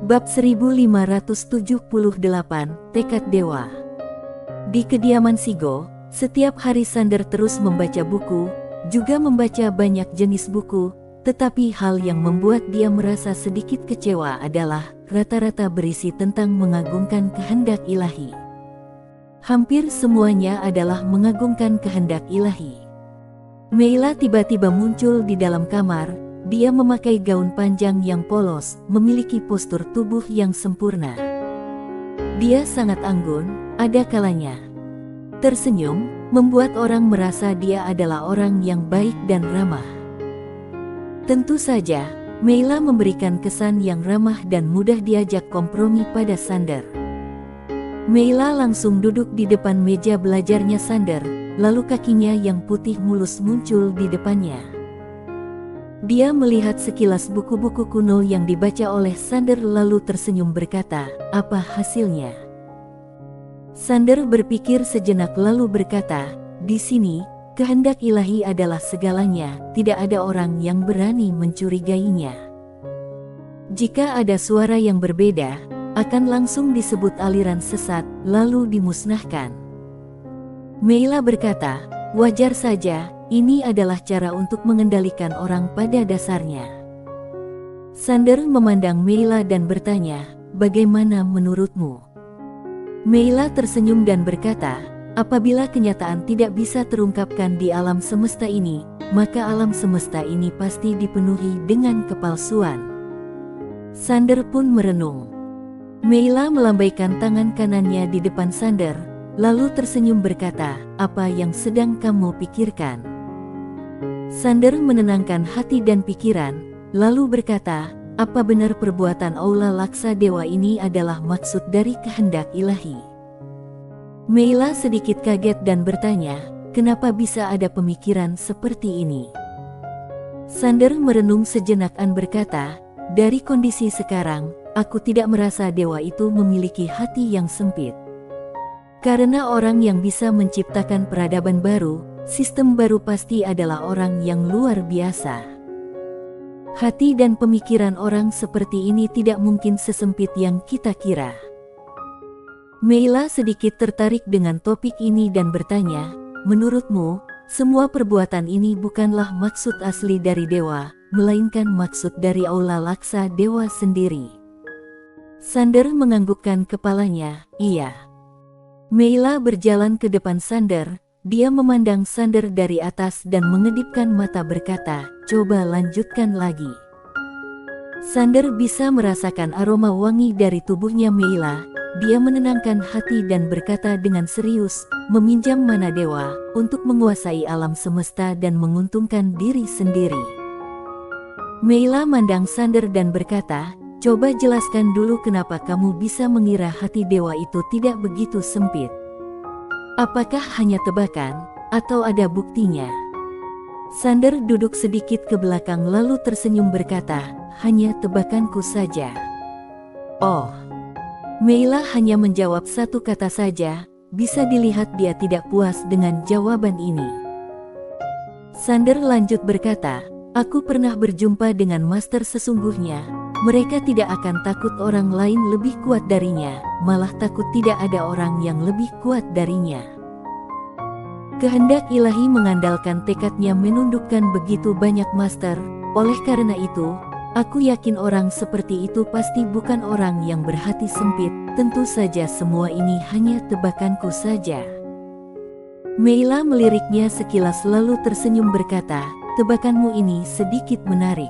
Bab 1578, Tekad Dewa. Di kediaman Shigo, setiap hari Sander terus membaca buku, juga membaca banyak jenis buku, tetapi hal yang membuat dia merasa sedikit kecewa adalah rata-rata berisi tentang mengagungkan kehendak ilahi. Hampir semuanya adalah mengagungkan kehendak ilahi. Meila tiba-tiba muncul di dalam kamar. Dia memakai gaun panjang yang polos, memiliki postur tubuh yang sempurna. Dia sangat anggun, ada kalanya tersenyum, membuat orang merasa dia adalah orang yang baik dan ramah. Tentu saja, Meila memberikan kesan yang ramah dan mudah diajak kompromi pada Sander. Meila langsung duduk di depan meja belajarnya Sander, lalu kakinya yang putih mulus muncul di depannya. Dia melihat sekilas buku-buku kuno yang dibaca oleh Sander lalu tersenyum berkata, "Apa hasilnya?" Sander berpikir sejenak lalu berkata, "Di sini, kehendak ilahi adalah segalanya, tidak ada orang yang berani mencurigainya. Jika ada suara yang berbeda, akan langsung disebut aliran sesat, lalu dimusnahkan." Meila berkata, "Wajar saja. Ini adalah cara untuk mengendalikan orang pada dasarnya." Sander memandang Meila dan bertanya, "Bagaimana menurutmu?" Meila tersenyum dan berkata, "Apabila kenyataan tidak bisa terungkapkan di alam semesta ini, maka alam semesta ini pasti dipenuhi dengan kepalsuan." Sander pun merenung. Meila melambaikan tangan kanannya di depan Sander, lalu tersenyum berkata, "Apa yang sedang kamu pikirkan?" Sander menenangkan hati dan pikiran, lalu berkata, "Apa benar perbuatan Aula Laksa Dewa ini adalah maksud dari kehendak ilahi?" Meila sedikit kaget dan bertanya, "Kenapa bisa ada pemikiran seperti ini?" Sander merenung sejenak dan berkata, "Dari kondisi sekarang, aku tidak merasa dewa itu memiliki hati yang sempit. Karena orang yang bisa menciptakan peradaban baru, sistem baru pasti adalah orang yang luar biasa. Hati dan pemikiran orang seperti ini tidak mungkin sesempit yang kita kira." Meila sedikit tertarik dengan topik ini dan bertanya, "Menurutmu, semua perbuatan ini bukanlah maksud asli dari dewa, melainkan maksud dari Aula Laksa Dewa sendiri?" Sander menganggukkan kepalanya, "Iya." Meila berjalan ke depan Sander. Dia memandang Sander dari atas dan mengedipkan mata berkata, "Coba lanjutkan lagi." Sander bisa merasakan aroma wangi dari tubuhnya Meila. Dia menenangkan hati dan berkata dengan serius, "Meminjam mana dewa, untuk menguasai alam semesta dan menguntungkan diri sendiri." Meila mandang Sander dan berkata, "Coba jelaskan dulu kenapa kamu bisa mengira hati dewa itu tidak begitu sempit. Apakah hanya tebakan, atau ada buktinya?" Sander duduk sedikit ke belakang lalu tersenyum berkata, "Hanya tebakanku saja." "Oh." Meila hanya menjawab satu kata saja, bisa dilihat dia tidak puas dengan jawaban ini. Sander lanjut berkata, "Aku pernah berjumpa dengan master sesungguhnya. Mereka tidak akan takut orang lain lebih kuat darinya, malah takut tidak ada orang yang lebih kuat darinya. Kehendak ilahi mengandalkan tekadnya menundukkan begitu banyak master, oleh karena itu, aku yakin orang seperti itu pasti bukan orang yang berhati sempit. Tentu saja semua ini hanya tebakanku saja." Meila meliriknya sekilas lalu tersenyum berkata, "Tebakanmu ini sedikit menarik."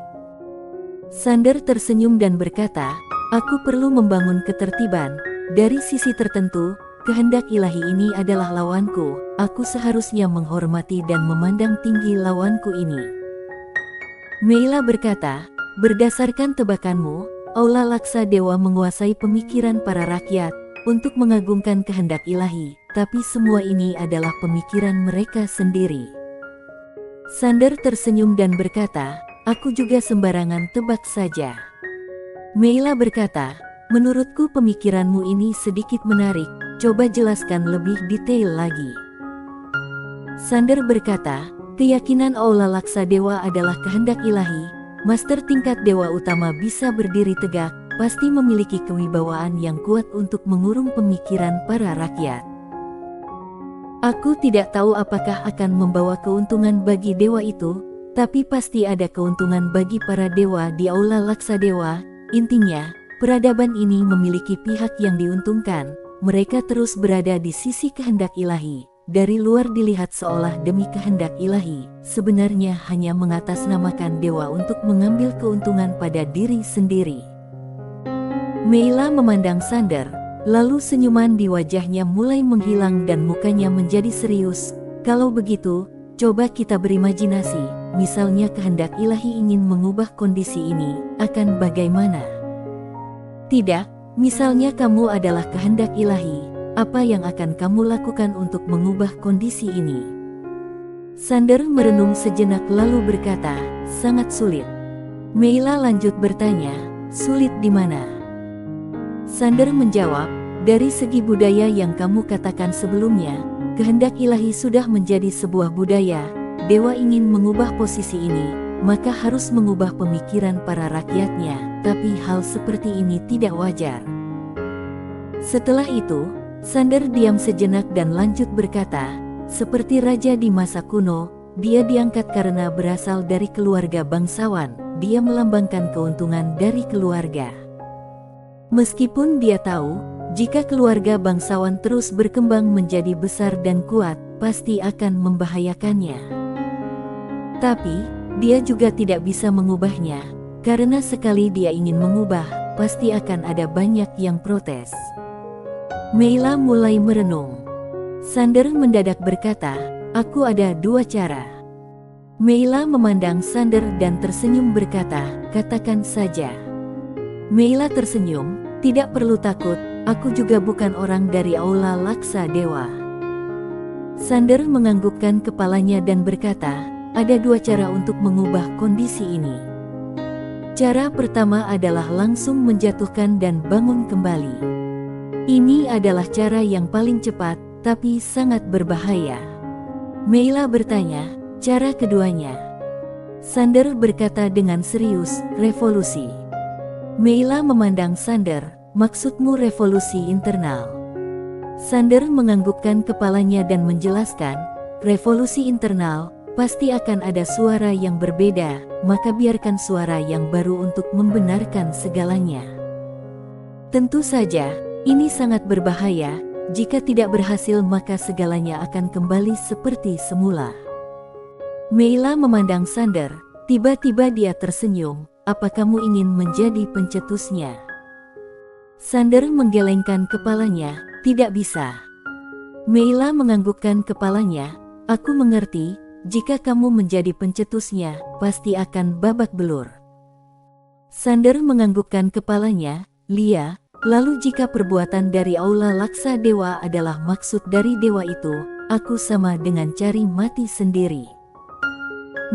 Sander tersenyum dan berkata, "Aku perlu membangun ketertiban. Dari sisi tertentu, kehendak ilahi ini adalah lawanku. Aku seharusnya menghormati dan memandang tinggi lawanku ini." Meila berkata, "Berdasarkan tebakanmu, Aula Laksa Dewa menguasai pemikiran para rakyat untuk mengagungkan kehendak ilahi, tapi semua ini adalah pemikiran mereka sendiri." Sander tersenyum dan berkata, "Aku juga sembarangan tebak saja." Meila berkata, "Menurutku pemikiranmu ini sedikit menarik, coba jelaskan lebih detail lagi." Sander berkata, "Keyakinan Aula Laksa Dewa adalah kehendak ilahi. Master tingkat dewa utama bisa berdiri tegak, pasti memiliki kewibawaan yang kuat untuk mengurung pemikiran para rakyat. Aku tidak tahu apakah akan membawa keuntungan bagi dewa itu, tapi pasti ada keuntungan bagi para dewa di Aula Laksadewa. Intinya, peradaban ini memiliki pihak yang diuntungkan. Mereka terus berada di sisi kehendak ilahi. Dari luar dilihat seolah demi kehendak ilahi, sebenarnya hanya mengatasnamakan dewa untuk mengambil keuntungan pada diri sendiri. Meila memandang Sander, lalu senyuman di wajahnya mulai menghilang dan mukanya menjadi serius. Kalau begitu, coba kita berimajinasi, misalnya kehendak ilahi ingin mengubah kondisi ini, akan bagaimana? Tidak, misalnya kamu adalah kehendak ilahi. Apa yang akan kamu lakukan untuk mengubah kondisi ini? Sander merenung sejenak lalu berkata, sangat sulit. Meila lanjut bertanya, sulit di mana? Sander menjawab, dari segi budaya yang kamu katakan sebelumnya, kehendak ilahi sudah menjadi sebuah budaya. Dewa ingin mengubah posisi ini, maka harus mengubah pemikiran para rakyatnya, tapi hal seperti ini tidak wajar. Setelah itu, Sander diam sejenak dan lanjut berkata, seperti raja di masa kuno, dia diangkat karena berasal dari keluarga bangsawan, dia melambangkan keuntungan dari keluarga. Meskipun dia tahu, jika keluarga bangsawan terus berkembang menjadi besar dan kuat, pasti akan membahayakannya. Tapi, dia juga tidak bisa mengubahnya, karena sekali dia ingin mengubah, pasti akan ada banyak yang protes. Meila mulai merenung. Sander mendadak berkata, aku ada dua cara. Meila memandang Sander dan tersenyum berkata, katakan saja. Meila tersenyum, tidak perlu takut, aku juga bukan orang dari Aula Laksadewa. Sander menganggukkan kepalanya dan berkata, ada dua cara untuk mengubah kondisi ini. Cara pertama adalah langsung menjatuhkan dan bangun kembali. Ini adalah cara yang paling cepat, tapi sangat berbahaya. Meila bertanya, cara keduanya? Sander berkata dengan serius, revolusi. Meila memandang Sander, maksudmu revolusi internal? Sander menganggukkan kepalanya dan menjelaskan, revolusi internal, pasti akan ada suara yang berbeda, maka biarkan suara yang baru untuk membenarkan segalanya. Tentu saja, ini sangat berbahaya, jika tidak berhasil maka segalanya akan kembali seperti semula. Meila memandang Sander, tiba-tiba dia tersenyum, apa kamu ingin menjadi pencetusnya? Sander menggelengkan kepalanya, tidak bisa. Meila menganggukkan kepalanya, aku mengerti, jika kamu menjadi pencetusnya, pasti akan babak belur. Sander menganggukkan kepalanya, Lia, lalu jika perbuatan dari Aula Laksadewa adalah maksud dari dewa itu, aku sama dengan cari mati sendiri.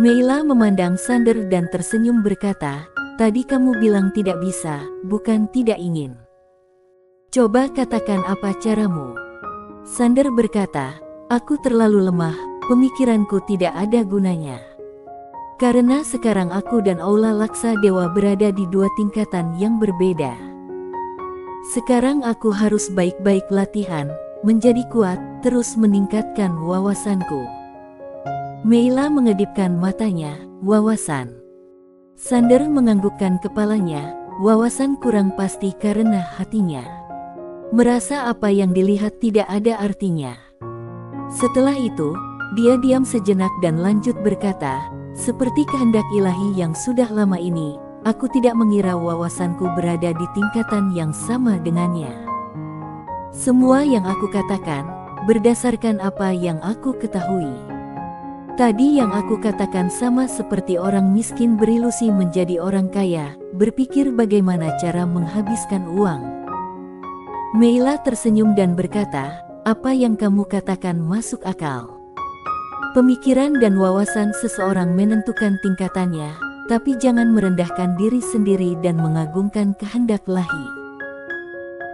Meila memandang Sander dan tersenyum berkata, tadi kamu bilang tidak bisa, bukan tidak ingin. Coba katakan apa caramu? Sander berkata, aku terlalu lemah, pemikiranku tidak ada gunanya. Karena sekarang aku dan Aula Laksadewa berada di dua tingkatan yang berbeda. Sekarang aku harus baik-baik latihan, menjadi kuat, terus meningkatkan wawasanku. Meila mengedipkan matanya, wawasan. Sander menganggukkan kepalanya, wawasan kurang pasti karena hatinya merasa apa yang dilihat tidak ada artinya. Setelah itu, dia diam sejenak dan lanjut berkata, seperti kehendak ilahi yang sudah lama ini, aku tidak mengira wawasanku berada di tingkatan yang sama dengannya. Semua yang aku katakan, berdasarkan apa yang aku ketahui. Tadi yang aku katakan sama seperti orang miskin berilusi menjadi orang kaya, berpikir bagaimana cara menghabiskan uang. Meila tersenyum dan berkata, apa yang kamu katakan masuk akal. Pemikiran dan wawasan seseorang menentukan tingkatannya, tapi jangan merendahkan diri sendiri dan mengagungkan kehendak ilahi.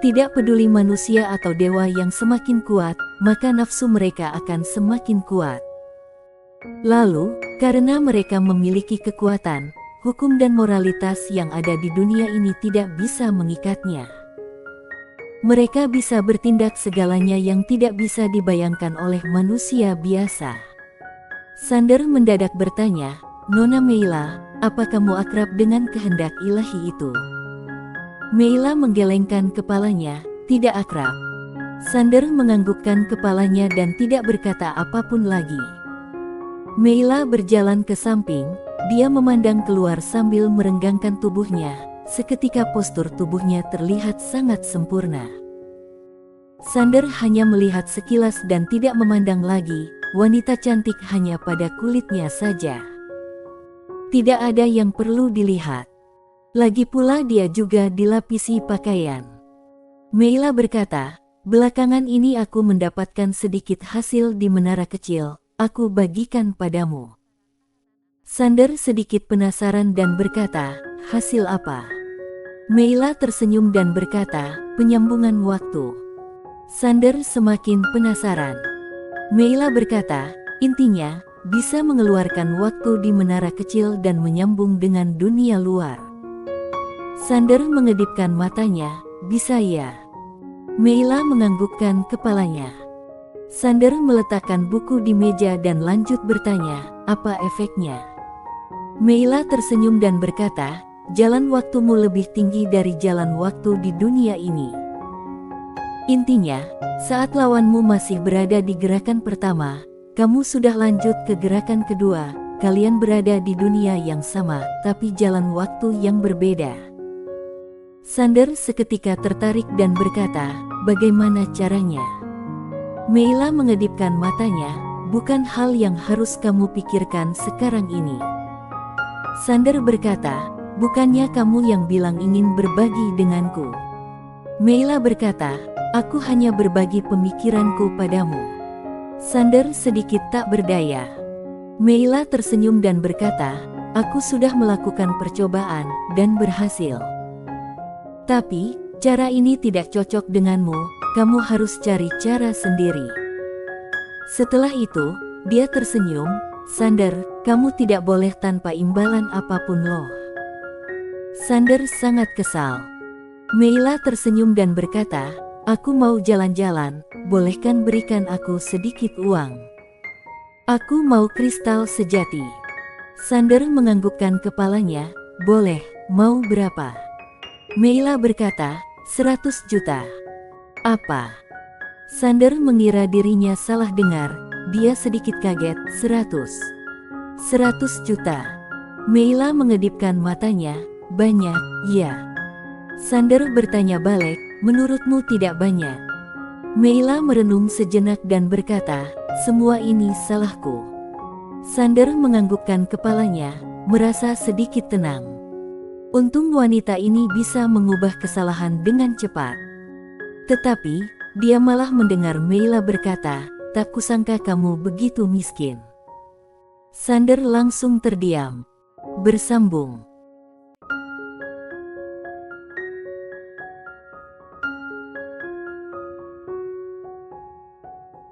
Tidak peduli manusia atau dewa yang semakin kuat, maka nafsu mereka akan semakin kuat. Lalu, karena mereka memiliki kekuatan, hukum dan moralitas yang ada di dunia ini tidak bisa mengikatnya. Mereka bisa bertindak segalanya yang tidak bisa dibayangkan oleh manusia biasa. Sander mendadak bertanya, "Nona Meila, apa kamu akrab dengan kehendak ilahi itu?" Meila menggelengkan kepalanya, "Tidak akrab." Sander menganggukkan kepalanya dan tidak berkata apapun lagi. Meila berjalan ke samping, dia memandang keluar sambil merenggangkan tubuhnya. Seketika postur tubuhnya terlihat sangat sempurna. Sander hanya melihat sekilas dan tidak memandang lagi, wanita cantik hanya pada kulitnya saja. Tidak ada yang perlu dilihat. Lagi pula dia juga dilapisi pakaian. Meila berkata, "Belakangan ini aku mendapatkan sedikit hasil di menara kecil, aku bagikan padamu." Sander sedikit penasaran dan berkata, "Hasil apa?" Meila tersenyum dan berkata, "Penyambungan waktu." Sander semakin penasaran. Meila berkata, "Intinya, bisa mengeluarkan waktu di menara kecil dan menyambung dengan dunia luar." Sander mengedipkan matanya, "Bisa ya?" Meila menganggukkan kepalanya. Sander meletakkan buku di meja dan lanjut bertanya, "Apa efeknya?" Meila tersenyum dan berkata, "Jalan waktumu lebih tinggi dari jalan waktu di dunia ini. Intinya, saat lawanmu masih berada di gerakan pertama, kamu sudah lanjut ke gerakan kedua, kalian berada di dunia yang sama, tapi jalan waktu yang berbeda." Sander seketika tertarik dan berkata, "Bagaimana caranya?" Meila mengedipkan matanya, "Bukan hal yang harus kamu pikirkan sekarang ini." Sander berkata, "Bukannya kamu yang bilang ingin berbagi denganku?" Meila berkata, "Aku hanya berbagi pemikiranku padamu." Sander sedikit tak berdaya. Meila tersenyum dan berkata, "Aku sudah melakukan percobaan dan berhasil. Tapi, cara ini tidak cocok denganmu, kamu harus cari cara sendiri." Setelah itu, dia tersenyum, "Sander, kamu tidak boleh tanpa imbalan apapun loh." Sander sangat kesal. Meila tersenyum dan berkata, "Aku mau jalan-jalan, bolehkan berikan aku sedikit uang? Aku mau kristal sejati." Sander menganggukkan kepalanya, "Boleh, mau berapa?" Meila berkata, 100 juta. "Apa?" Sander mengira dirinya salah dengar, dia sedikit kaget, 100 juta. Meila mengedipkan matanya, "Banyak, ya?" Sander bertanya balik, "Menurutmu tidak banyak?" Meila merenung sejenak dan berkata, "Semua ini salahku." Sander menganggukkan kepalanya, merasa sedikit tenang. Untung wanita ini bisa mengubah kesalahan dengan cepat. Tetapi, dia malah mendengar Meila berkata, "Tak kusangka kamu begitu miskin." Sander langsung terdiam. Bersambung.